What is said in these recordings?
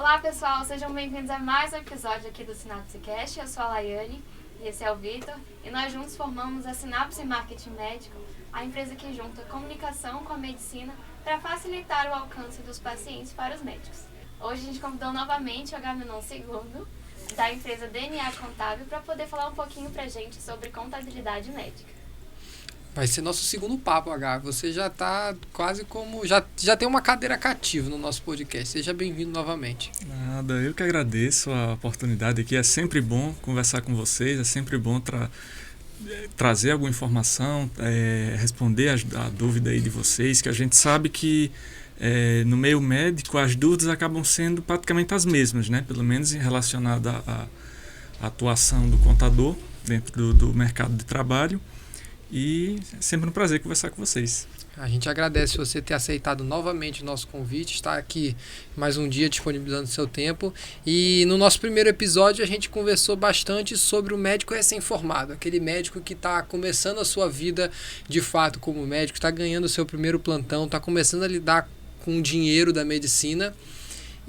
Olá pessoal, sejam bem-vindos a mais um episódio aqui do SinapseCast. Eu sou a Laiane e esse é o Vitor. E nós juntos formamos a Sinapse Marketing Médico, a empresa que junta comunicação com a medicina para facilitar o alcance dos pacientes para os médicos. Hoje a gente convidou novamente o Agamenon II, da empresa DNA Contábil, para poder falar um pouquinho pra gente sobre contabilidade médica. Vai ser nosso segundo papo, H. Você já está quase como... Já tem uma cadeira cativa no nosso podcast. Seja bem-vindo novamente. Nada, eu que agradeço a oportunidade aqui. É sempre bom conversar com vocês, é sempre bom trazer alguma informação, responder a dúvida aí de vocês, que a gente sabe que no meio médico as dúvidas acabam sendo praticamente as mesmas, né? Pelo menos relacionada à atuação do contador dentro do mercado de trabalho. E é sempre um prazer conversar com vocês. A gente agradece você ter aceitado novamente o nosso convite, estar aqui mais um dia disponibilizando seu tempo. E no nosso primeiro episódio a gente conversou bastante sobre o médico recém-formado, aquele médico que está começando a sua vida de fato como médico, está ganhando o seu primeiro plantão, está começando a lidar com o dinheiro da medicina.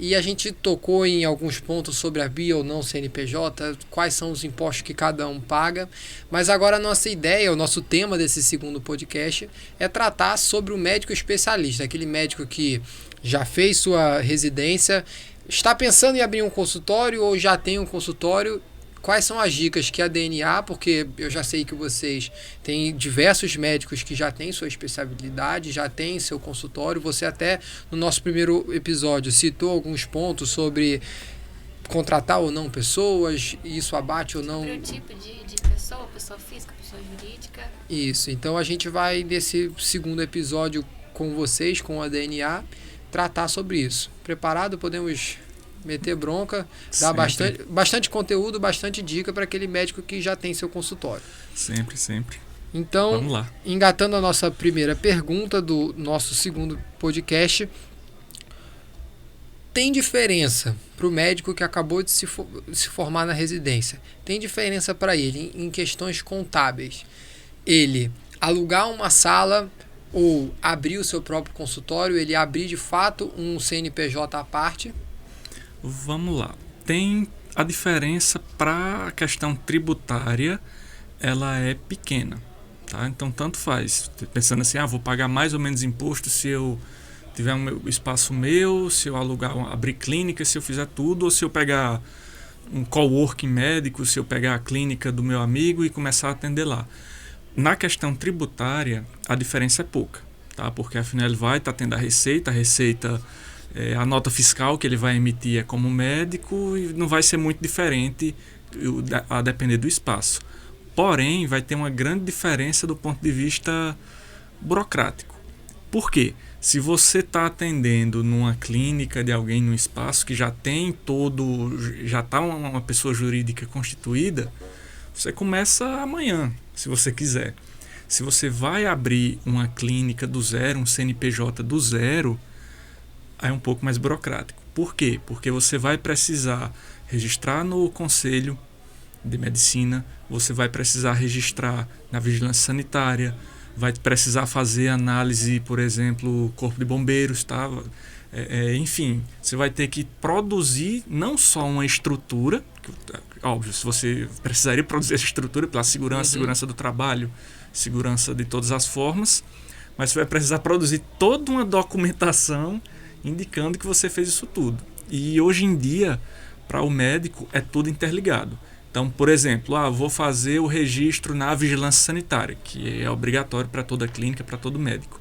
E a gente tocou em alguns pontos sobre a BIA ou não CNPJ, quais são os impostos que cada um paga. Mas agora a nossa ideia, o nosso tema desse segundo podcast é tratar sobre o médico especialista, aquele médico que já fez sua residência, está pensando em abrir um consultório ou já tem um consultório. Quais são as dicas que a DNA, porque eu já sei que vocês têm diversos médicos que já têm sua especialidade, já têm seu consultório. Você até no nosso primeiro episódio citou alguns pontos sobre contratar ou não pessoas, isso abate ou não... Sobre o tipo de pessoa física, pessoa jurídica. Isso, então a gente vai nesse segundo episódio com vocês, com a DNA, tratar sobre isso. Preparado? Podemos... meter bronca, dar bastante conteúdo, bastante dica para aquele médico que já tem seu consultório. Sempre. Então, vamos lá. Engatando a nossa primeira pergunta do nosso segundo podcast, tem diferença para o médico que acabou de se formar na residência? Tem diferença para ele em questões contábeis? Ele alugar uma sala ou abrir o seu próprio consultório, ele abrir de fato um CNPJ à parte? Vamos lá. Tem a diferença para a questão tributária, ela é pequena, tá? Então tanto faz. Pensando assim, vou pagar mais ou menos imposto se eu tiver um espaço meu, se eu alugar, abrir clínica, se eu fizer tudo, ou se eu pegar um coworking médico, se eu pegar a clínica do meu amigo e começar a atender lá. Na questão tributária, a diferença é pouca, tá? Porque afinal ele vai estar tendo a receita a nota fiscal que ele vai emitir é como médico e não vai ser muito diferente a depender do espaço. Porém, vai ter uma grande diferença do ponto de vista burocrático. Por quê? Se você está atendendo numa clínica de alguém num espaço que já está uma pessoa jurídica constituída, você começa amanhã, se você quiser. Se você vai abrir uma clínica do zero, um CNPJ do zero, é um pouco mais burocrático. Por quê? Porque você vai precisar registrar no Conselho de Medicina, você vai precisar registrar na Vigilância Sanitária, vai precisar fazer análise, por exemplo, Corpo de Bombeiros, tá? Enfim, você vai ter que produzir não só uma estrutura, óbvio, se você precisaria produzir essa estrutura pela segurança do trabalho, segurança de todas as formas, mas você vai precisar produzir toda uma documentação indicando que você fez isso tudo. E hoje em dia, para o médico, é tudo interligado. Então, por exemplo, vou fazer o registro na vigilância sanitária, que é obrigatório para toda clínica, para todo médico.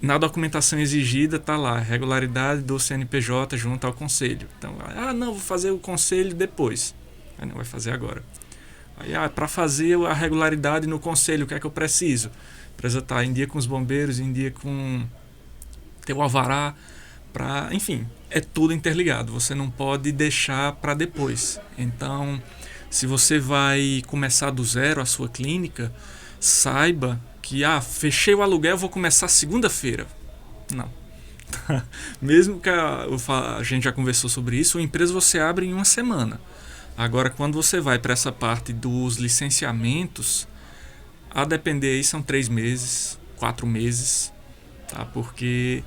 Na documentação exigida está lá, regularidade do CNPJ junto ao conselho. Então, vou fazer o conselho depois. Aí não vai fazer agora. Aí, para fazer a regularidade no conselho, o que é que eu preciso? Precisa estar em dia com os bombeiros, em dia com... ter o alvará, enfim, é tudo interligado, você não pode deixar para depois. Então, se você vai começar do zero a sua clínica, saiba que, fechei o aluguel, vou começar segunda-feira. Não. Mesmo que a gente já conversou sobre isso, a empresa você abre em uma semana. Agora, quando você vai para essa parte dos licenciamentos, a depender aí são 3 meses, 4 meses, tá? Porque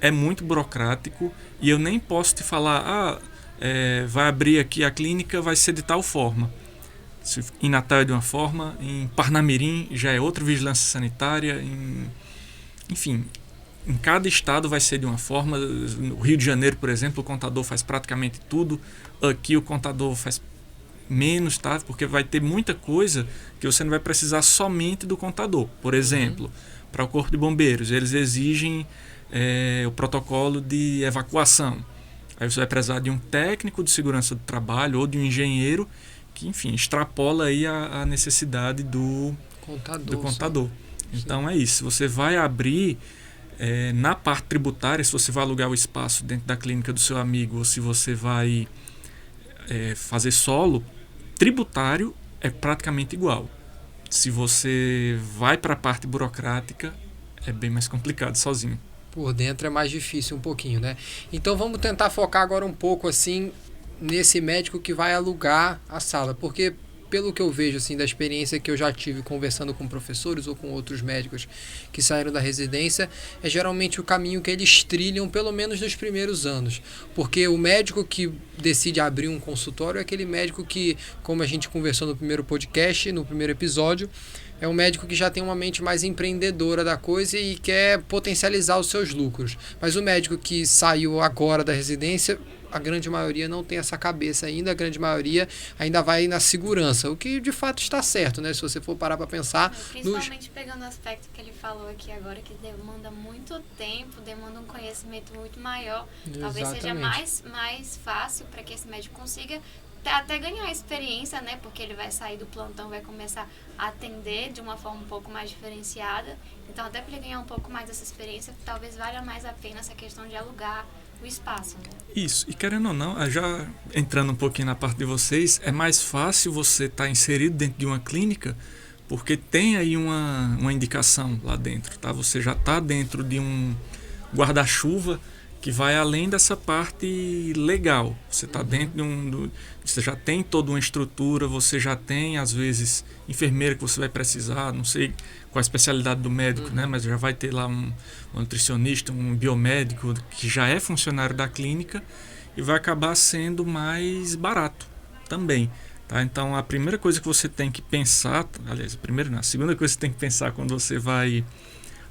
é muito burocrático e eu nem posso te falar, vai abrir aqui a clínica, vai ser de tal forma. Em Natal é de uma forma, em Parnamirim já é outra vigilância sanitária, enfim, em cada estado vai ser de uma forma. No Rio de Janeiro, por exemplo, o contador faz praticamente tudo, aqui o contador faz menos, tá? Porque vai ter muita coisa que você não vai precisar somente do contador. Por exemplo, para o Corpo de Bombeiros, eles exigem o protocolo de evacuação. Aí você vai precisar de um técnico de segurança do trabalho ou de um engenheiro que, enfim, extrapola aí a necessidade do contador. Então é isso. Você vai abrir na parte tributária, se você vai alugar o espaço dentro da clínica do seu amigo ou se você vai fazer solo, tributário é praticamente igual. Se você vai para a parte burocrática, é bem mais complicado sozinho. Por dentro é mais difícil um pouquinho, né? Então vamos tentar focar agora um pouco assim nesse médico que vai alugar a sala, porque pelo que eu vejo assim da experiência que eu já tive conversando com professores ou com outros médicos que saíram da residência, é geralmente o caminho que eles trilham pelo menos nos primeiros anos, porque o médico que decide abrir um consultório é aquele médico que, como a gente conversou no primeiro podcast, no primeiro episódio, é um médico que já tem uma mente mais empreendedora da coisa e quer potencializar os seus lucros. Mas o médico que saiu agora da residência, a grande maioria não tem essa cabeça ainda, a grande maioria ainda vai na segurança, o que de fato está certo, né? Se você for parar para pensar... Principalmente pegando o aspecto que ele falou aqui agora, que demanda muito tempo, demanda um conhecimento muito maior. Talvez seja mais fácil para que esse médico consiga até ganhar experiência, né? Porque ele vai sair do plantão, vai começar a atender de uma forma um pouco mais diferenciada. Então, até para ele ganhar um pouco mais dessa experiência, talvez valha mais a pena essa questão de alugar o espaço, né? Isso, e querendo ou não, já entrando um pouquinho na parte de vocês, é mais fácil você estar inserido dentro de uma clínica porque tem aí uma indicação lá dentro, tá? Você já está dentro de um guarda-chuva que vai além dessa parte legal. Você está dentro você já tem toda uma estrutura, você já tem, às vezes, enfermeira que você vai precisar, não sei qual a especialidade do médico, né? Mas já vai ter lá um nutricionista, um biomédico que já é funcionário da clínica e vai acabar sendo mais barato também. Tá? Então, a primeira coisa que você tem que pensar, aliás, a segunda coisa que você tem que pensar quando você vai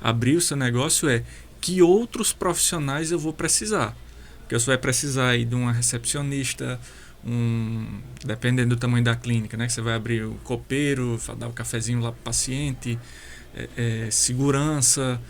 abrir o seu negócio é que outros profissionais eu vou precisar. Porque você vai precisar aí de uma recepcionista, dependendo do tamanho da clínica, né? Que você vai abrir o copeiro, dar o cafezinho lá para o paciente, segurança,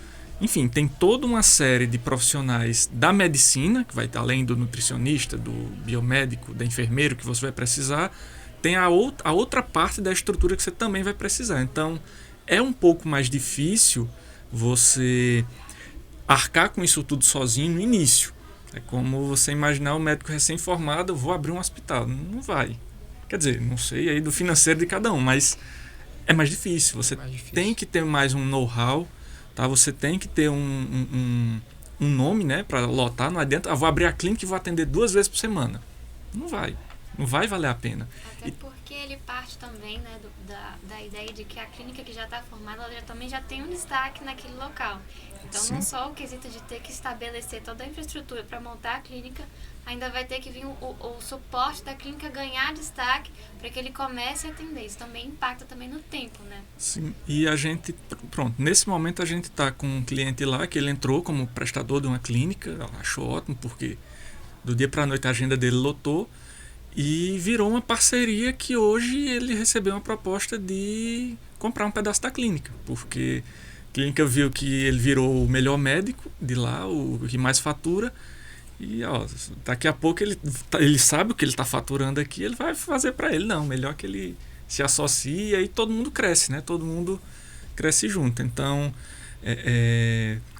enfim, tem toda uma série de profissionais da medicina, que vai estar além do nutricionista, do biomédico, da enfermeiro que você vai precisar, tem a outra parte da estrutura que você também vai precisar. Então, é um pouco mais difícil você arcar com isso tudo sozinho no início. É como você imaginar um médico recém-formado, vou abrir um hospital. Não vai. Quer dizer, não sei aí do financeiro de cada um, mas é mais difícil. Você tem que ter mais um know-how, tá? Você tem que ter um nome, né, para lotar. Não adianta, vou abrir a clínica e vou atender 2 vezes por semana. Não vai. Não vai valer a pena. Até porque ele parte também, né, da ideia de que a clínica que já está formada, ela também já tem um destaque naquele local. Então, Sim. Não só o quesito de ter que estabelecer toda a infraestrutura para montar a clínica, ainda vai ter que vir o suporte da clínica ganhar destaque para que ele comece a atender. Isso também impacta também no tempo, né? Sim, e a gente, nesse momento a gente está com um cliente lá que ele entrou como prestador de uma clínica, achou ótimo porque do dia para a noite a agenda dele lotou e virou uma parceria que hoje ele recebeu uma proposta de comprar um pedaço da clínica, porque a clínica viu que ele virou o melhor médico de lá, o que mais fatura, e daqui a pouco ele sabe o que ele está faturando aqui, ele vai fazer para ele. Não, melhor que ele se associe e aí todo mundo cresce, né? Todo mundo cresce junto. Então,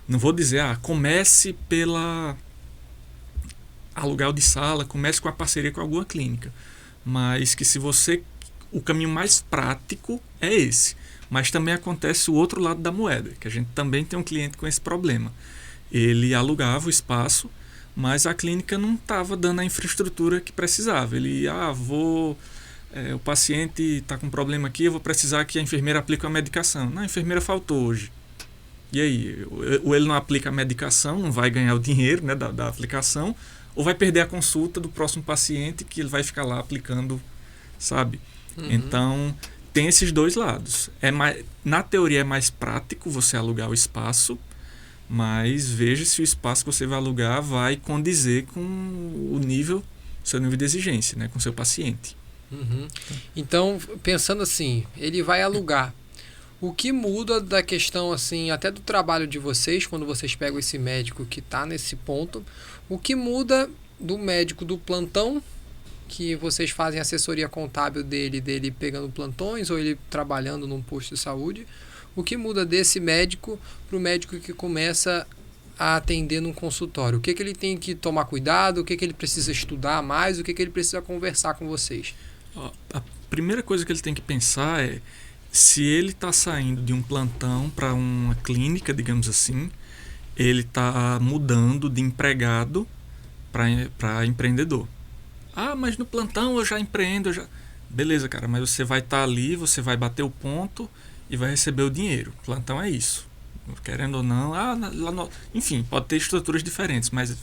não vou dizer, comece pela aluguel de sala, comece com a parceria com alguma clínica, mas que o caminho mais prático é esse. Mas também acontece o outro lado da moeda, que a gente também tem um cliente com esse problema. Ele alugava o espaço, mas a clínica não estava dando a infraestrutura que precisava. Ele, o paciente está com um problema aqui, eu vou precisar que a enfermeira aplique uma medicação. Não, a enfermeira faltou hoje. E aí, ou ele não aplica a medicação, não vai ganhar o dinheiro, né, da aplicação, ou vai perder a consulta do próximo paciente que ele vai ficar lá aplicando, sabe? Então, tem esses dois lados. Na teoria é mais prático você alugar o espaço, mas veja se o espaço que você vai alugar vai condizer com o seu nível de exigência, né, com o seu paciente. Então, pensando assim, ele vai alugar. O que muda da questão, assim, até do trabalho de vocês, quando vocês pegam esse médico que está nesse ponto, o que muda do médico do plantão, que vocês fazem assessoria contábil dele pegando plantões ou ele trabalhando num posto de saúde, o que muda desse médico para o médico que começa a atender num consultório? O que ele tem que tomar cuidado, o que ele precisa estudar mais, o que ele precisa conversar com vocês? A primeira coisa que ele tem que pensar é se ele está saindo de um plantão para uma clínica, digamos assim, ele está mudando de empregado para empreendedor. Ah, mas no plantão eu já empreendo. Beleza, cara, mas você vai estar ali, você vai bater o ponto e vai receber o dinheiro. Plantão é isso. Querendo ou não, enfim, pode ter estruturas diferentes, mas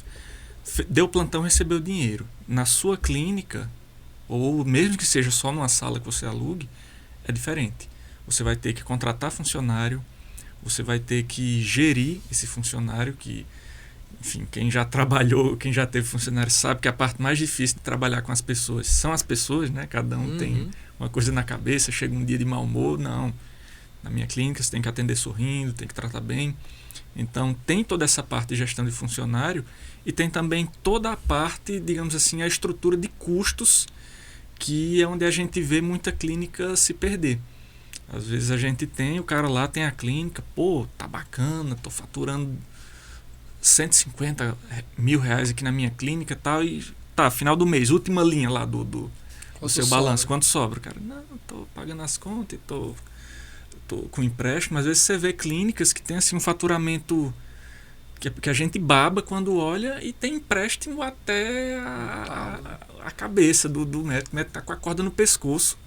deu plantão, recebeu o dinheiro. Na sua clínica, ou mesmo que seja só numa sala que você alugue, é diferente. Você vai ter que contratar funcionário, você vai ter que gerir esse funcionário, que, enfim, quem já trabalhou, quem já teve funcionário sabe que a parte mais difícil de trabalhar com as pessoas são as pessoas, né? Cada um tem uma coisa na cabeça, chega um dia de mau humor, não. Na minha clínica você tem que atender sorrindo, tem que tratar bem. Então tem toda essa parte de gestão de funcionário e tem também toda a parte, digamos assim, a estrutura de custos, que é onde a gente vê muita clínica se perder. Às vezes a gente o cara lá tem a clínica, pô, tá bacana, tô faturando 150 mil reais aqui na minha clínica tal, e tá, final do mês, última linha lá do seu balanço, quanto sobra? Cara, não, tô pagando as contas e tô com empréstimo. Às vezes você vê clínicas que tem assim um faturamento que a gente baba quando olha e tem empréstimo até a cabeça do médico. O médico tá com a corda no pescoço.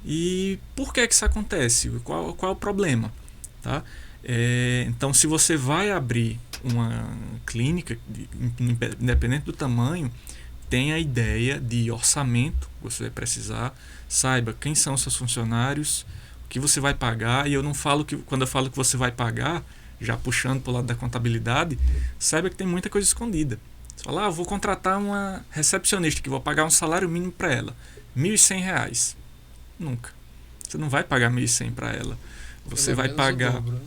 E por que isso acontece? Qual é o problema? Tá? Então, se você vai abrir uma clínica, independente do tamanho, tenha a ideia de orçamento que você vai precisar, saiba quem são os seus funcionários, o que você vai pagar. E eu não falo quando eu falo que você vai pagar, já puxando para o lado da contabilidade, saiba que tem muita coisa escondida. Você fala, eu vou contratar uma recepcionista que vou pagar um salário mínimo para ela, R$1.100. Nunca. Você não vai pagar 1.100 para ela. Você vai pagar... dobro, né?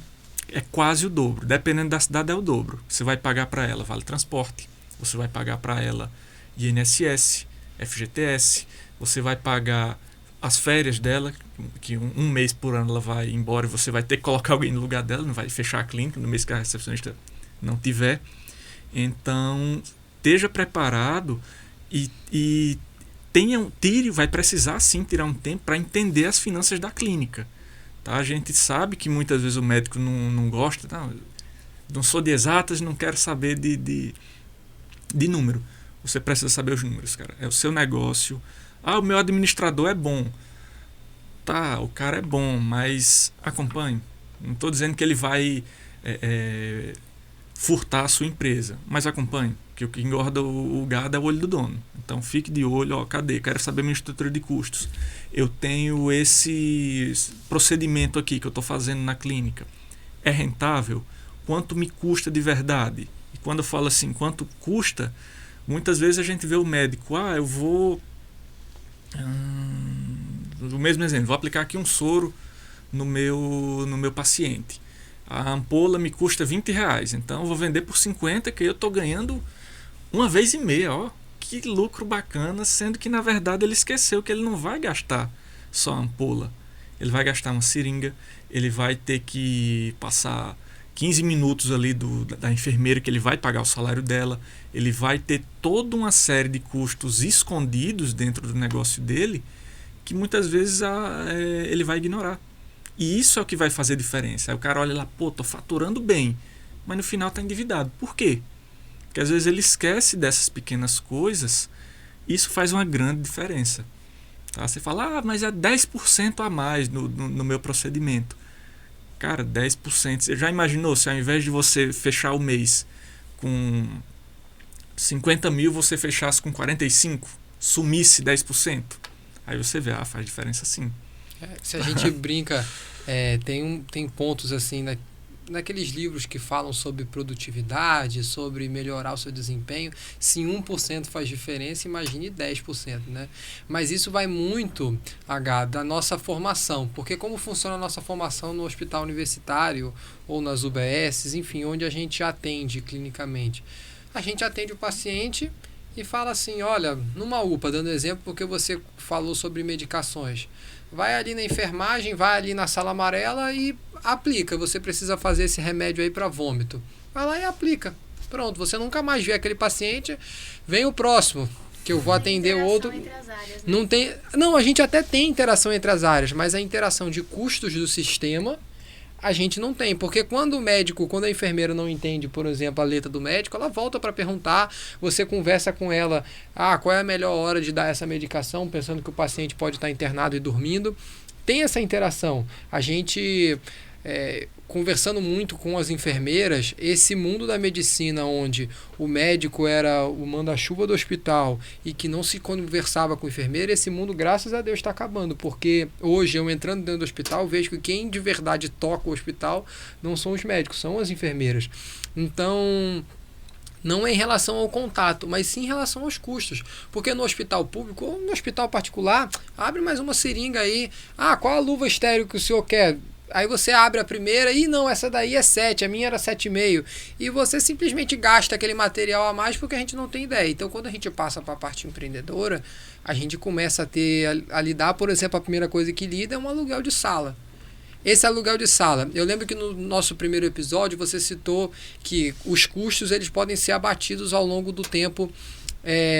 É quase o dobro. Dependendo da cidade é o dobro. Você vai pagar para ela vale transporte. Você vai pagar para ela INSS, FGTS. Você vai pagar as férias dela, que um mês por ano ela vai embora e você vai ter que colocar alguém no lugar dela, não vai fechar a clínica no mês que a recepcionista não tiver. Então, esteja preparado e vai precisar sim tirar um tempo para entender as finanças da clínica. Tá? A gente sabe que muitas vezes o médico não gosta, não sou de exatas, não quero saber de número. Você precisa saber os números, cara. É o seu negócio. O meu administrador é bom. Tá, o cara é bom, mas acompanhe. Não estou dizendo que ele vai furtar a sua empresa, mas acompanhe, que o que engorda o gado é o olho do dono. Então fique de olho, cadê? Quero saber minha estrutura de custos. Eu tenho esse procedimento aqui que eu estou fazendo na clínica. É rentável? Quanto me custa de verdade? E quando eu falo assim, quanto custa, muitas vezes a gente vê o médico, eu vou... o mesmo exemplo, vou aplicar aqui um soro no meu paciente. A ampola me custa R$20, então eu vou vender por 50, que eu estou ganhando uma vez e meia. Que lucro bacana, sendo que na verdade ele esqueceu que ele não vai gastar só a ampola. Ele vai gastar uma seringa, ele vai ter que passar 15 minutos ali da enfermeira, que ele vai pagar o salário dela, ele vai ter toda uma série de custos escondidos dentro do negócio dele, que muitas vezes ele vai ignorar. E isso é o que vai fazer diferença. Aí o cara olha lá, tô faturando bem, mas no final está endividado. Por quê? Porque às vezes ele esquece dessas pequenas coisas. Isso faz uma grande diferença. Tá? Você fala, mas é 10% a mais no meu procedimento. Cara, 10%. Você já imaginou se ao invés de você fechar o mês com 50 mil, você fechasse com 45? Sumisse 10%? Aí você vê, faz diferença sim. Se a gente brinca, tem pontos assim naqueles livros que falam sobre produtividade, sobre melhorar o seu desempenho. Se 1% faz diferença, imagine 10%, né? Mas isso vai muito, da nossa formação, porque como funciona a nossa formação no hospital universitário ou nas UBSs, enfim, onde a gente atende clinicamente. A gente atende o paciente e fala assim, olha, numa UPA, dando exemplo porque você falou sobre medicações, vai ali na enfermagem, vai ali na sala amarela e aplica. Você precisa fazer esse remédio aí para vômito. Vai lá e aplica. Pronto, você nunca mais vê aquele paciente. Vem o próximo, que eu vou atender o outro. Entre as áreas, né? Não, a gente até tem interação entre as áreas, mas a interação de custos do sistema a gente não tem, porque quando a enfermeira não entende, por exemplo, a letra do médico, ela volta para perguntar, você conversa com ela, qual é a melhor hora de dar essa medicação, pensando que o paciente pode estar internado e dormindo. Tem essa interação. A gente, conversando muito com as enfermeiras, esse mundo da medicina onde o médico era o manda-chuva do hospital e que não se conversava com a enfermeira, esse mundo, graças a Deus, está acabando, porque hoje eu entrando dentro do hospital vejo que quem de verdade toca o hospital não são os médicos, são as enfermeiras. Então, não é em relação ao contato, mas sim em relação aos custos. Porque no hospital público ou no hospital particular, abre mais uma seringa aí. Qual a luva estéril que o senhor quer? Aí você abre a primeira e não, essa daí é 7, a minha era 7,5. E você simplesmente gasta aquele material a mais porque a gente não tem ideia. Então, quando a gente passa para a parte empreendedora, a gente começa a lidar, por exemplo, a primeira coisa que lida é um aluguel de sala. Esse aluguel de sala, eu lembro que no nosso primeiro episódio você citou que os custos eles podem ser abatidos ao longo do tempo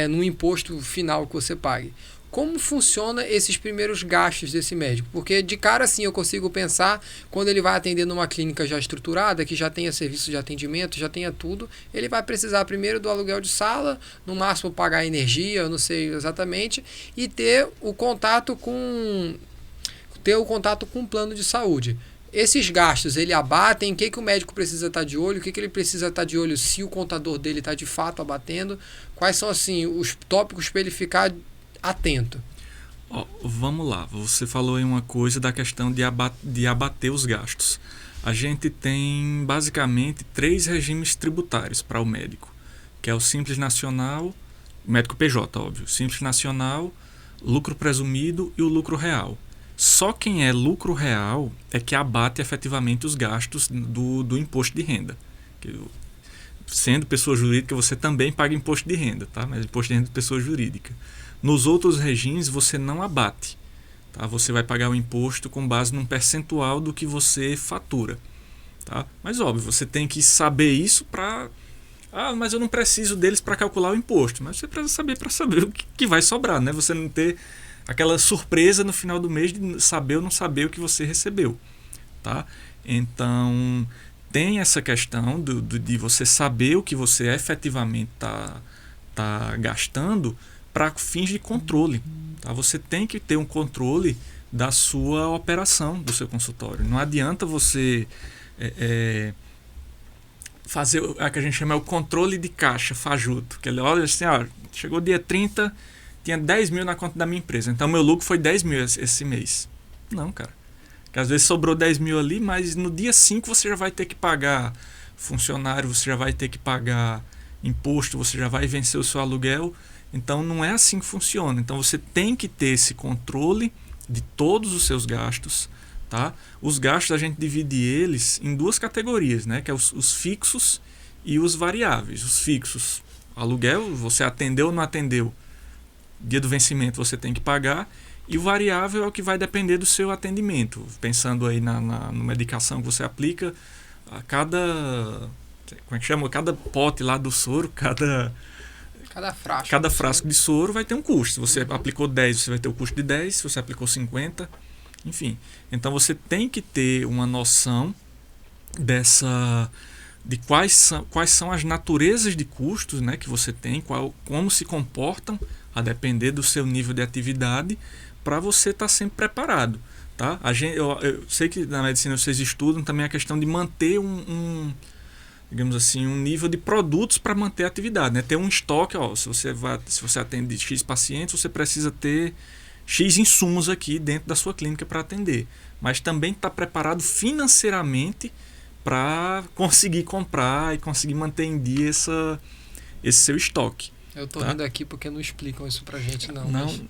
no imposto final que você pague. Como funciona esses primeiros gastos desse médico? Porque de cara assim eu consigo pensar, quando ele vai atender numa clínica já estruturada, que já tenha serviço de atendimento, já tenha tudo, ele vai precisar primeiro do aluguel de sala, no máximo pagar energia, eu não sei exatamente, e ter o contato com um plano de saúde. Esses gastos, ele abatem, o que o médico precisa estar de olho, o que ele precisa estar de olho se o contador dele está de fato abatendo, quais são assim os tópicos para ele ficar atento. Vamos lá, você falou em uma coisa da questão de abater os gastos. A gente tem basicamente 3 regimes tributários para o médico, que é o Simples Nacional, médico PJ, óbvio, Simples Nacional, lucro presumido e o lucro real. Só quem é lucro real é que abate efetivamente os gastos do imposto de renda. Sendo pessoa jurídica, você também paga imposto de renda, tá? Mas imposto de renda de pessoa jurídica. Nos outros regimes, você não abate. Tá? Você vai pagar o imposto com base num percentual do que você fatura. Tá? Mas, óbvio, você tem que saber isso para... mas eu não preciso deles para calcular o imposto. Mas você precisa saber para saber o que vai sobrar, né? Você não ter aquela surpresa no final do mês de saber ou não saber o que você recebeu. Tá? Então, tem essa questão de você saber o que você efetivamente tá gastando para fins de controle. Tá? Você tem que ter um controle da sua operação, do seu consultório. Não adianta você fazer o que a gente chama o controle de caixa fajuto. Que ele olha assim, chegou dia 30, tinha 10 mil na conta da minha empresa. Então, meu lucro foi 10 mil esse mês. Não, cara. Porque às vezes sobrou 10 mil ali, mas no dia 5 você já vai ter que pagar funcionário, você já vai ter que pagar imposto, você já vai vencer o seu aluguel. Então, não é assim que funciona. Então, você tem que ter esse controle de todos os seus gastos. Tá? Os gastos, a gente divide eles em 2 categorias, né? Que é os fixos e os variáveis. Os fixos, aluguel, você atendeu ou não atendeu. Dia do vencimento você tem que pagar. E o variável é o que vai depender do seu atendimento. Pensando aí na medicação que você aplica, cada pote lá do soro, cada frasco de soro vai ter um custo. Se você aplicou 10, você vai ter o custo de 10. Se você aplicou 50, enfim. Então você tem que ter uma noção de quais são as naturezas de custos, né, que você tem, como se comportam, a depender do seu nível de atividade, para você estar sempre preparado. Tá? Eu sei que na medicina vocês estudam também a questão de manter digamos assim, um nível de produtos para manter a atividade, né? Ter um estoque, se você atende X pacientes, você precisa ter X insumos aqui dentro da sua clínica para atender. Mas também estar preparado financeiramente para conseguir comprar e conseguir manter em dia esse seu estoque. Eu tô tá? rindo aqui porque não explicam isso pra gente, não. Não,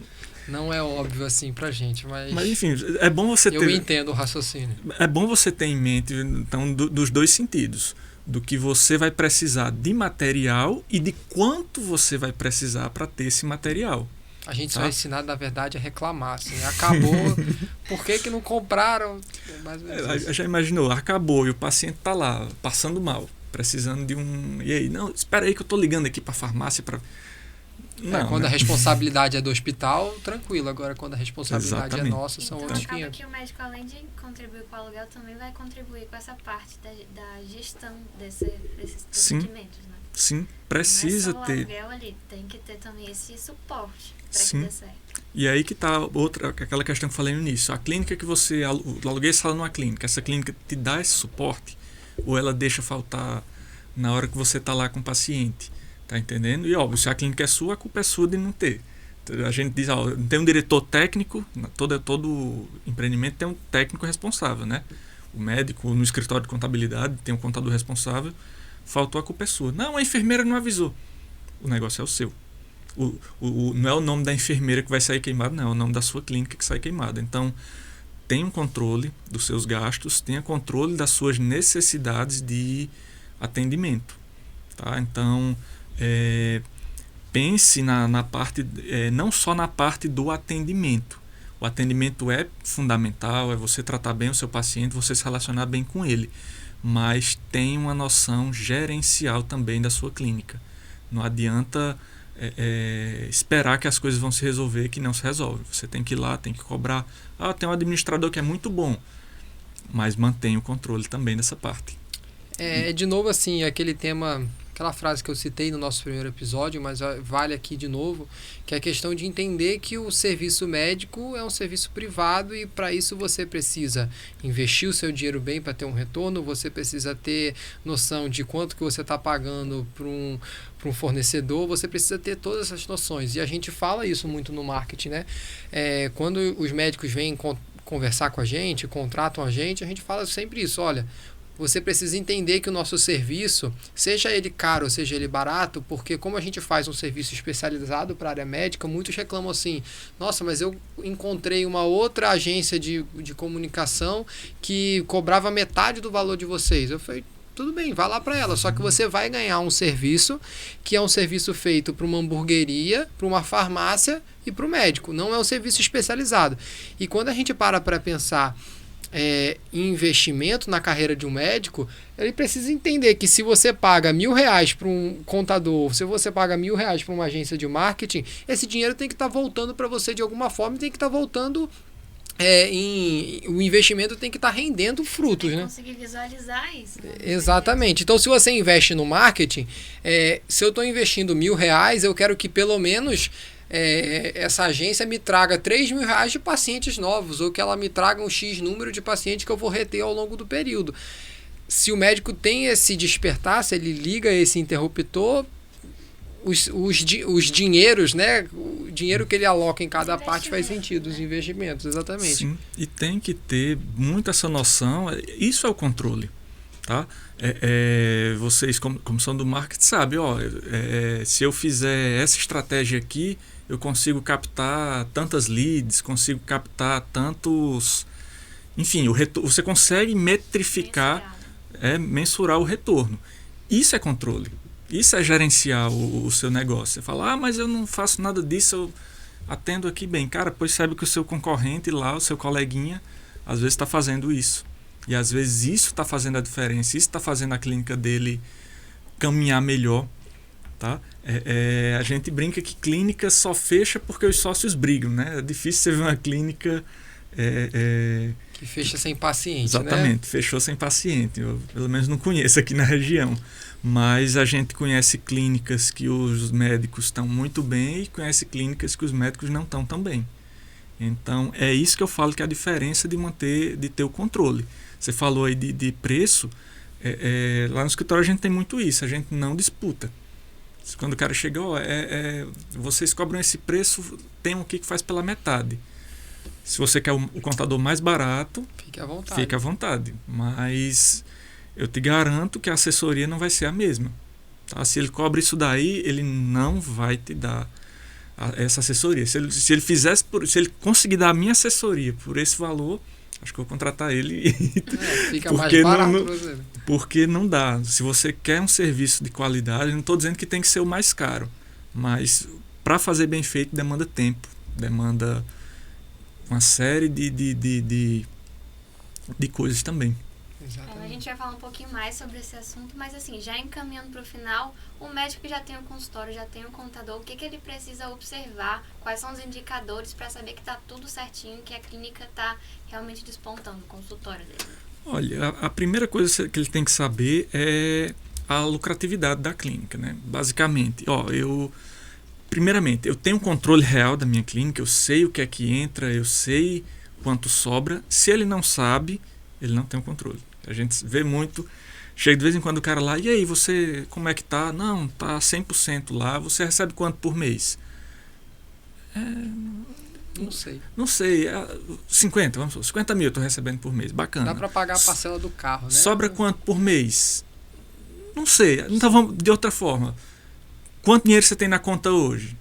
não é óbvio assim pra gente, mas enfim, é bom você ter... Eu entendo o raciocínio. É bom você ter em mente, então, dos dois sentidos. Do que você vai precisar de material e de quanto você vai precisar para ter esse material. A gente só é ensinado, na verdade, a reclamar. Assim, acabou, por que não compraram? Mais ou menos já imaginou, acabou e o paciente está lá, passando mal, precisando de um... E aí, não, espera aí que eu estou ligando aqui para a farmácia para... Quando a responsabilidade é do hospital, tranquilo. Agora, quando a responsabilidade Exatamente. é nossa, são outros 500. Acaba que o médico, além de contribuir com o aluguel, também vai contribuir com essa parte da gestão desses procedimentos, né? Sim, precisa não é só ter. O aluguel ali, tem que ter também esse suporte para que dê certo. E aí que está aquela questão que eu falei no início. A clínica que você aluguei sala numa clínica, essa clínica te dá esse suporte ou ela deixa faltar na hora que você está lá com o paciente? Tá entendendo? E óbvio, se a clínica é sua, a culpa é sua de não ter. A gente diz, tem um diretor técnico, todo empreendimento tem um técnico responsável, né? O médico no escritório de contabilidade tem um contador responsável, faltou, a culpa é sua. Não, a enfermeira não avisou. O negócio é o seu. Não é o nome da enfermeira que vai sair queimado, não, é o nome da sua clínica que sai queimado. Então, tenha controle dos seus gastos, tenha controle das suas necessidades de atendimento. Tá? Então, pense na parte, não só na parte do atendimento. O atendimento é fundamental, é você tratar bem o seu paciente, você se relacionar bem com ele, mas tem uma noção gerencial também da sua clínica. Não adianta esperar que as coisas vão se resolver, que não se resolve. Você tem que ir lá, tem que cobrar. Tem um administrador que é muito bom, mas mantenha o controle também dessa parte. De novo, assim, aquele tema... Aquela frase que eu citei no nosso primeiro episódio, mas vale aqui de novo, que é a questão de entender que o serviço médico é um serviço privado e para isso você precisa investir o seu dinheiro bem para ter um retorno, você precisa ter noção de quanto que você está pagando para um fornecedor, você precisa ter todas essas noções. E a gente fala isso muito no marketing, né? Quando os médicos vêm conversar com a gente, contratam a gente fala sempre isso, olha... Você precisa entender que o nosso serviço, seja ele caro ou seja ele barato, porque como a gente faz um serviço especializado para a área médica, muitos reclamam assim, nossa, mas eu encontrei uma outra agência de comunicação que cobrava metade do valor de vocês. Eu falei, tudo bem, vá lá para ela, só que você vai ganhar um serviço que é um serviço feito para uma hamburgueria, para uma farmácia e para o médico, não é um serviço especializado. E quando a gente para pensar investimento na carreira de um médico, ele precisa entender que se você paga R$1.000 para um contador, se você paga R$1.000 para uma agência de marketing, esse dinheiro tem que estar voltando para você de alguma forma e tem que estar voltando o investimento tem que estar rendendo frutos, tem que né? Conseguir visualizar isso. Né? Exatamente. Então, se você investe no marketing, se eu estou investindo R$1.000, eu quero que pelo menos essa agência me traga R$3.000 de pacientes novos, ou que ela me traga um X número de pacientes que eu vou reter ao longo do período. Se o médico tem esse despertar, se ele liga esse interruptor, os dinheiros, né? O dinheiro que ele aloca em cada parte faz sentido, os investimentos, exatamente. Sim, e tem que ter muito essa noção, isso é o controle. Tá? Vocês, como são do marketing, sabem, se eu fizer essa estratégia aqui, eu consigo captar tantas leads, consigo captar tantos... Enfim, você consegue metrificar, mensurar o retorno. Isso é controle. Isso é gerenciar o seu negócio. Você fala, mas eu não faço nada disso, eu atendo aqui bem. Cara, pois sabe que o seu concorrente lá, o seu coleguinha, às vezes está fazendo isso. E às vezes isso está fazendo a diferença, isso está fazendo a clínica dele caminhar melhor. Tá? A gente brinca que clínica só fecha porque os sócios brigam, né? É difícil você ver uma clínica... que fecha sem paciente, exatamente, né? Fechou sem paciente. Eu, pelo menos, não conheço aqui na região. Mas a gente conhece clínicas que os médicos estão muito bem e conhece clínicas que os médicos não estão tão bem. Então, é isso que eu falo que é a diferença de ter o controle. Você falou aí de preço, lá no escritório a gente tem muito isso, a gente não disputa. Quando o cara chega, vocês cobram esse preço, tem um que faz pela metade. Se você quer o contador mais barato, fique à vontade. Mas eu te garanto que a assessoria não vai ser a mesma. Tá? Se ele cobra isso daí, ele não vai te dar essa assessoria. Se ele conseguir dar a minha assessoria por esse valor, acho que eu vou contratar ele. Fica mais barato. Porque não dá. Se você quer um serviço de qualidade, não estou dizendo que tem que ser o mais caro, mas para fazer bem feito demanda tempo, demanda uma série de coisas também. A gente vai falar um pouquinho mais sobre esse assunto, mas assim, já encaminhando para o final, o médico já tem um consultório, já tem um contador, o que ele precisa observar, quais são os indicadores para saber que está tudo certinho, que a clínica está realmente despontando, o consultório dele? Olha, a primeira coisa que ele tem que saber é a lucratividade da clínica, né? Basicamente, primeiramente, eu tenho um controle real da minha clínica, eu sei o que é que entra, eu sei quanto sobra. Se ele não sabe, ele não tem o controle. A gente vê muito, chega de vez em quando o cara lá, e aí, você, como é que tá? Não, tá 100% lá, você recebe quanto por mês? Não sei, 50, vamos supor, 50 mil eu tô recebendo por mês, bacana. Dá para pagar a parcela do carro, né? Sobra quanto por mês? Não sei, então vamos de outra forma. Quanto dinheiro você tem na conta hoje?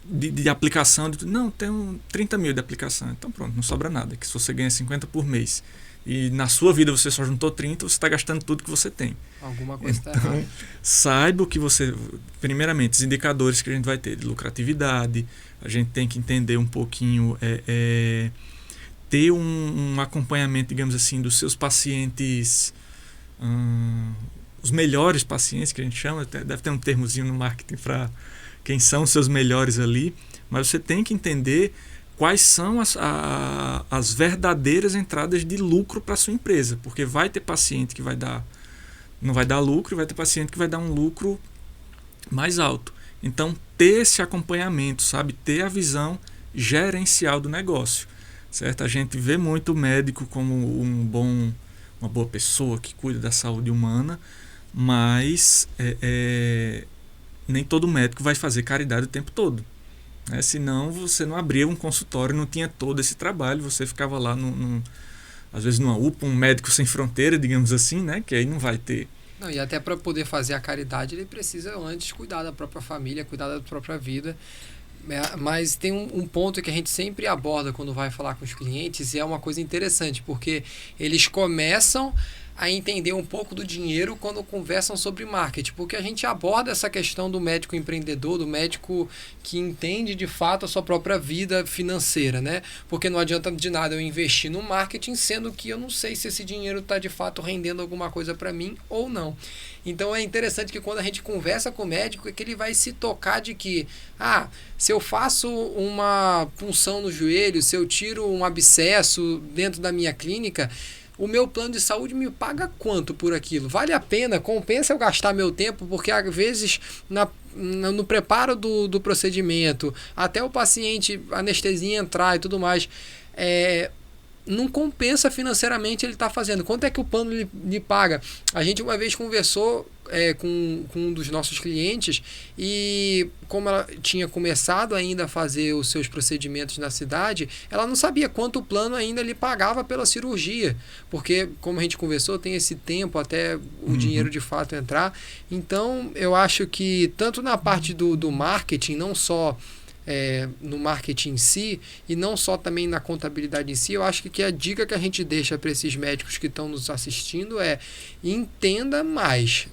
De aplicação? Não, tenho 30 mil de aplicação. Então pronto, não sobra nada. Que se você ganha 50 por mês e na sua vida você só juntou 30, você está gastando tudo que você tem. Alguma coisa está então, errada. Saiba o que você... Primeiramente, os indicadores que a gente vai ter de lucratividade. A gente tem que entender um pouquinho... ter um acompanhamento, digamos assim, dos seus pacientes... os melhores pacientes, que a gente chama, deve ter um termozinho no marketing para quem são os seus melhores ali, mas você tem que entender quais são as verdadeiras entradas de lucro para a sua empresa, porque vai ter paciente que não vai dar lucro, e vai ter paciente que vai dar um lucro mais alto. Então, ter esse acompanhamento, sabe? Ter a visão gerencial do negócio, certo? A gente vê muito o médico como uma boa pessoa que cuida da saúde humana, mas nem todo médico vai fazer caridade o tempo todo, né? Senão você não abria um consultório, não tinha todo esse trabalho, você ficava lá às vezes numa UPA, um médico sem fronteira, digamos assim, né? Que aí não vai ter. Não, e até para poder fazer a caridade ele precisa antes cuidar da própria família, cuidar da própria vida. Mas tem um ponto que a gente sempre aborda quando vai falar com os clientes, e é uma coisa interessante, porque eles começam a entender um pouco do dinheiro quando conversam sobre marketing, porque a gente aborda essa questão do médico empreendedor, do médico que entende de fato a sua própria vida financeira, né? Porque não adianta de nada eu investir no marketing, sendo que eu não sei se esse dinheiro está de fato rendendo alguma coisa para mim ou não. Então é interessante que quando a gente conversa com o médico, é que ele vai se tocar de que, se eu faço uma punção no joelho, se eu tiro um abscesso dentro da minha clínica, o meu plano de saúde me paga quanto por aquilo? Vale a pena? Compensa eu gastar meu tempo? Porque às vezes no preparo do procedimento, até o paciente, anestesia entrar e tudo mais, não compensa financeiramente ele estar fazendo. Quanto é que o plano lhe paga? A gente uma vez conversou com um dos nossos clientes, e como ela tinha começado ainda a fazer os seus procedimentos na cidade, ela não sabia quanto o plano ainda lhe pagava pela cirurgia, porque como a gente conversou, tem esse tempo até o dinheiro de fato entrar. Então eu acho que tanto na parte do marketing, não só no marketing em si, e não só também na contabilidade em si, eu acho que a dica que a gente deixa para esses médicos que estão nos assistindo é: entenda mais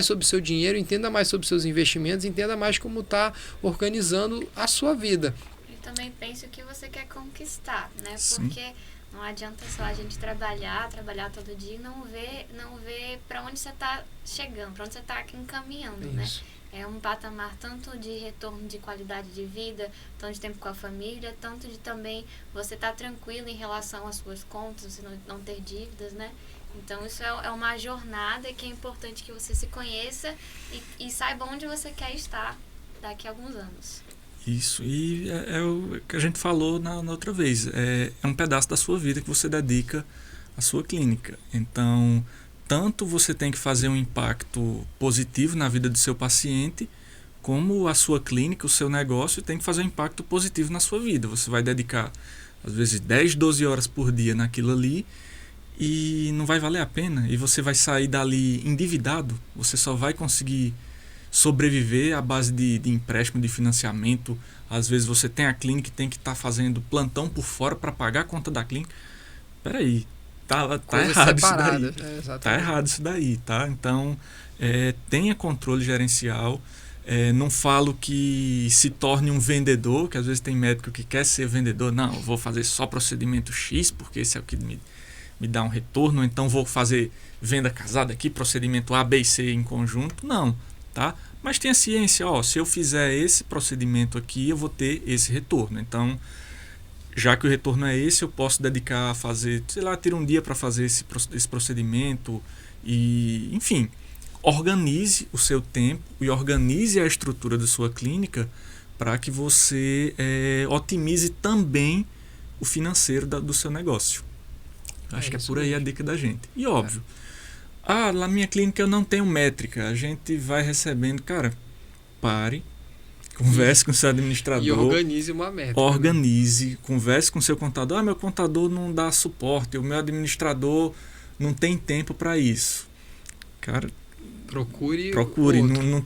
sobre o seu dinheiro, entenda mais sobre seus investimentos, entenda mais como está organizando a sua vida. E também pense o que você quer conquistar, né? Sim. Porque não adianta só a gente trabalhar todo dia e não ver para onde você está chegando, para onde você está encaminhando, né? É um patamar tanto de retorno de qualidade de vida, tanto de tempo com a família, tanto de também você estar tranquilo em relação às suas contas, você não ter dívidas, né? Então isso é uma jornada que é importante que você se conheça e saiba onde você quer estar daqui a alguns anos. Isso, e é o que a gente falou na outra vez, é um pedaço da sua vida que você dedica à sua clínica. Então, tanto você tem que fazer um impacto positivo na vida do seu paciente, como a sua clínica, o seu negócio tem que fazer um impacto positivo na sua vida. Você vai dedicar, às vezes, 10, 12 horas por dia naquilo ali e não vai valer a pena. E você vai sair dali endividado, você só vai conseguir sobreviver à base de empréstimo, de financiamento. Às vezes você tem a clínica e tem que estar fazendo plantão por fora para pagar a conta da clínica. Peraí, tá errado isso daí. Tá errado isso daí, tá? Então, tenha controle gerencial. Não falo que se torne um vendedor, que às vezes tem médico que quer ser vendedor. Não, eu vou fazer só procedimento X, porque esse é o que me dá um retorno. Então vou fazer venda casada aqui, procedimento A, B e C em conjunto. Não. Tá? Mas tenha ciência, se eu fizer esse procedimento aqui, eu vou ter esse retorno. Então, já que o retorno é esse, eu posso dedicar a fazer, ter um dia para fazer esse procedimento e, enfim, organize o seu tempo e organize a estrutura da sua clínica para que você otimize também o financeiro do seu negócio. Acho que é por aí a dica da gente. E óbvio, na minha clínica eu não tenho métrica. A gente vai recebendo, cara, pare, converse com o seu administrador. E organize uma métrica. Organize, converse com o seu contador. Meu contador não dá suporte, o meu administrador não tem tempo para isso. Cara, procure não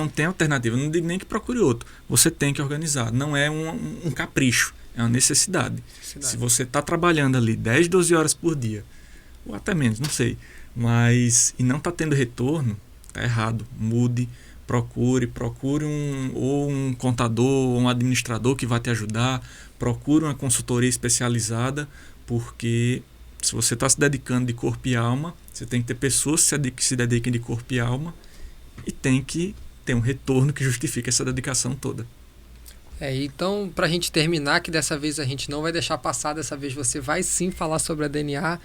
tem alternativa. Não digo nem que procure outro. Você tem que organizar. Não é um capricho, é uma necessidade. Se você está trabalhando ali 10, 12 horas por dia, ou até menos, não sei, e não está tendo retorno, está errado. Mude, procure um contador ou um administrador que vai te ajudar, procure uma consultoria especializada, porque se você está se dedicando de corpo e alma, você tem que ter pessoas que se dediquem de corpo e alma e tem que ter um retorno que justifique essa dedicação toda. Então, para a gente terminar, que dessa vez a gente não vai deixar passar, dessa vez você vai sim falar sobre a DNA.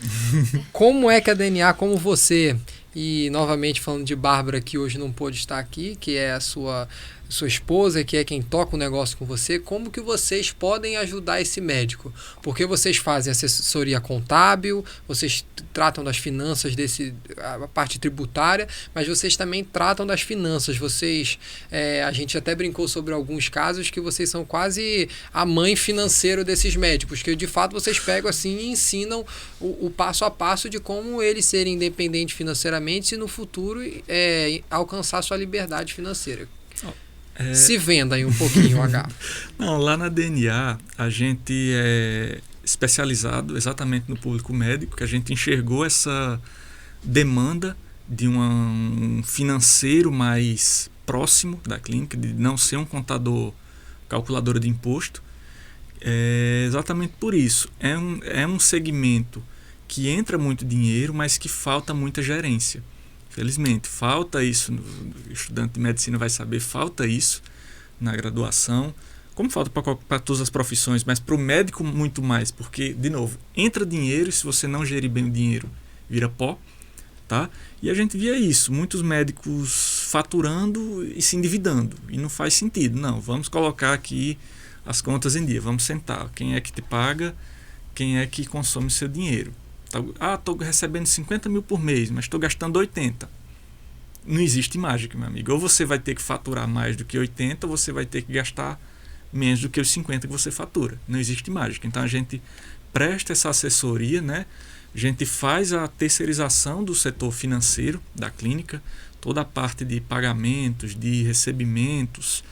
Como é que a DNA, como você, e novamente falando de Bárbara, que hoje não pôde estar aqui, que é a sua esposa, que é quem toca o negócio com você, como que vocês podem ajudar esse médico? Porque vocês fazem assessoria contábil, vocês tratam das finanças, a parte tributária, mas vocês também tratam das finanças. A gente até brincou sobre alguns casos que vocês são quase a mãe financeira desses médicos, que de fato vocês pegam assim e ensinam o passo a passo de como eles serem independentes financeiramente e no futuro alcançar sua liberdade financeira. Se venda aí um pouquinho, H. Não, lá na DNA a gente é especializado exatamente no público médico, que a gente enxergou essa demanda de um financeiro mais próximo da clínica, de não ser um contador, calculadora de imposto. Exatamente por isso. É um segmento que entra muito dinheiro, mas que falta muita gerência. Felizmente, falta isso, o estudante de medicina vai saber, falta isso na graduação, como falta para todas as profissões, mas para o médico muito mais, porque, de novo, entra dinheiro e se você não gerir bem o dinheiro, vira pó, tá? E a gente via isso, muitos médicos faturando e se endividando, e não faz sentido. Não, vamos colocar aqui as contas em dia, vamos sentar, quem é que te paga, quem é que consome o seu dinheiro. Estou recebendo 50 mil por mês, mas estou gastando 80. Não existe mágica, meu amigo. Ou você vai ter que faturar mais do que 80, ou você vai ter que gastar menos do que os 50 que você fatura. Não existe mágica. Então a gente presta essa assessoria, né? A gente faz a terceirização do setor financeiro da clínica, toda a parte de pagamentos, de recebimentos,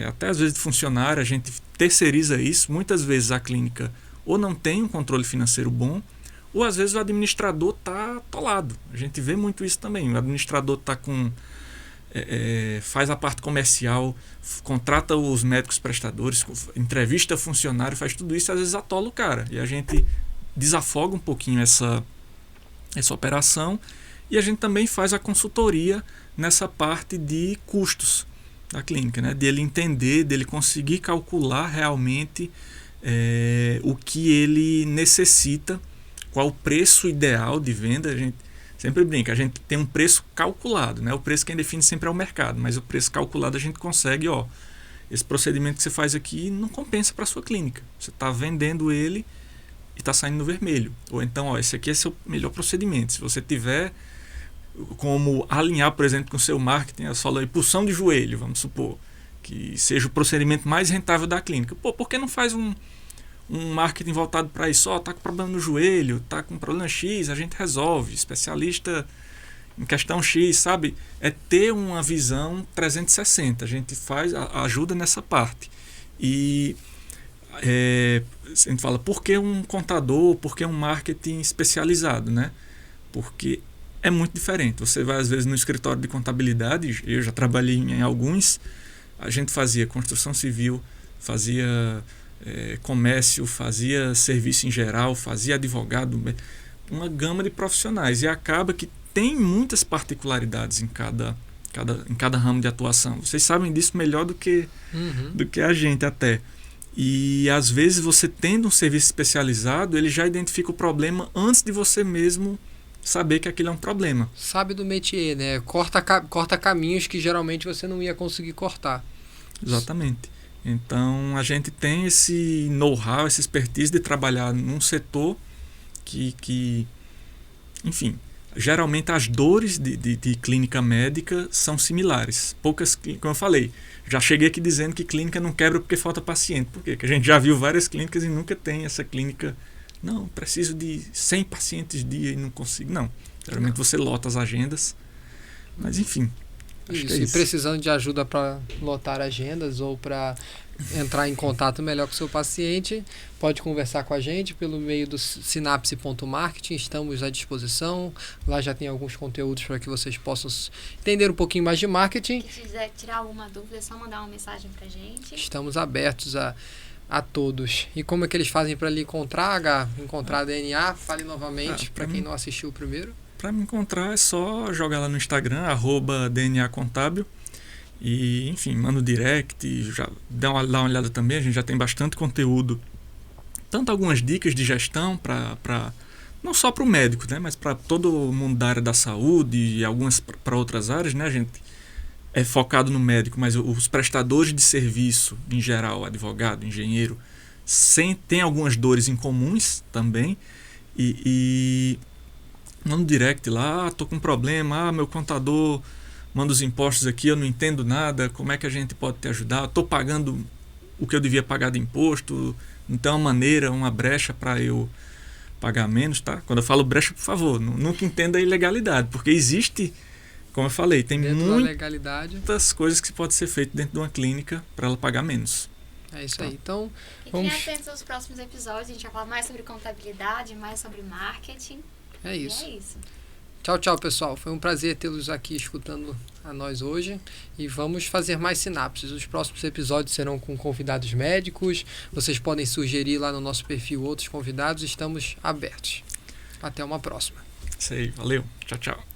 até às vezes de funcionário, a gente terceiriza isso. Muitas vezes a clínica ou não tem um controle financeiro bom, ou às vezes o administrador está atolado. A gente vê muito isso também. O administrador está faz a parte comercial, contrata os médicos prestadores, entrevista funcionário, faz tudo isso e às vezes atola o cara. E a gente desafoga um pouquinho essa operação e a gente também faz a consultoria nessa parte de custos da clínica, né? De ele entender, dele conseguir calcular realmente o que ele necessita, qual o preço ideal de venda. A gente sempre brinca, a gente tem um preço calculado, né? O preço quem define sempre é o mercado, mas o preço calculado a gente consegue, esse procedimento que você faz aqui não compensa para a sua clínica. Você está vendendo ele e está saindo no vermelho. Ou então, ó, esse aqui é seu melhor procedimento. Se você tiver como alinhar, por exemplo, com o seu marketing, a sua impulsão de joelho, vamos supor, que seja o procedimento mais rentável da clínica. Pô, por que não faz um marketing voltado para isso? Ó, tá com problema no joelho, tá com problema X, a gente resolve. Especialista em questão X, sabe? É ter uma visão 360. A gente ajuda nessa parte. E a gente fala, por que um contador, por que um marketing especializado, né? Porque é muito diferente. Você vai, às vezes, no escritório de contabilidade, eu já trabalhei em alguns, a gente fazia construção civil, fazia comércio, fazia serviço em geral, fazia advogado, uma gama de profissionais. E acaba que tem muitas particularidades em cada ramo de atuação. Vocês sabem disso melhor do que a gente até. E às vezes você tendo um serviço especializado, ele já identifica o problema antes de você mesmo saber que aquilo é um problema. Sabe do métier, né? Corta caminhos que geralmente você não ia conseguir cortar. Exatamente. Então a gente tem esse know-how, essa expertise de trabalhar num setor que enfim, geralmente as dores de clínica médica são similares. Poucas, como eu falei, já cheguei aqui dizendo que clínica não quebra porque falta paciente. Por quê? Porque a gente já viu várias clínicas e nunca tem essa clínica. Não, preciso de 100 pacientes dia e não consigo. Não, geralmente você lota as agendas. Mas enfim. Isso, e precisando de ajuda para lotar agendas ou para entrar em contato melhor com o seu paciente, pode conversar com a gente pelo meio do sinapse.marketing, estamos à disposição. Lá já tem alguns conteúdos para que vocês possam entender um pouquinho mais de marketing. Se quiser tirar alguma dúvida, é só mandar uma mensagem para a gente. Estamos abertos a todos. E como é que eles fazem para lhe encontrar, encontrar a DNA? Fale novamente para quem não assistiu o primeiro. Para me encontrar é só jogar lá no Instagram, @DNA Contábil. E, enfim, manda um direct, já dá uma olhada também, a gente já tem bastante conteúdo. Tanto algumas dicas de gestão para não só para o médico, né, mas para todo mundo da área da saúde e algumas para outras áreas, né, a gente é focado no médico, mas os prestadores de serviço, em geral, advogado, engenheiro, tem algumas dores em comuns também. E manda um direct lá, tô com um problema, meu contador manda os impostos aqui, eu não entendo nada, como é que a gente pode te ajudar? Eu tô pagando o que eu devia pagar de imposto, não tem uma maneira, uma brecha para eu pagar menos, tá? Quando eu falo brecha, por favor, nunca entenda a ilegalidade, porque existe, como eu falei, tem muitas coisas que pode ser feito dentro de uma clínica para ela pagar menos. É isso aí. Então, vamos... E atentos aos próximos episódios, a gente vai falar mais sobre contabilidade, mais sobre marketing. É isso. E é isso. Tchau, tchau, pessoal. Foi um prazer tê-los aqui escutando a nós hoje. E vamos fazer mais sinapses. Os próximos episódios serão com convidados médicos. Vocês podem sugerir lá no nosso perfil outros convidados. Estamos abertos. Até uma próxima. Isso aí. Valeu. Tchau, tchau.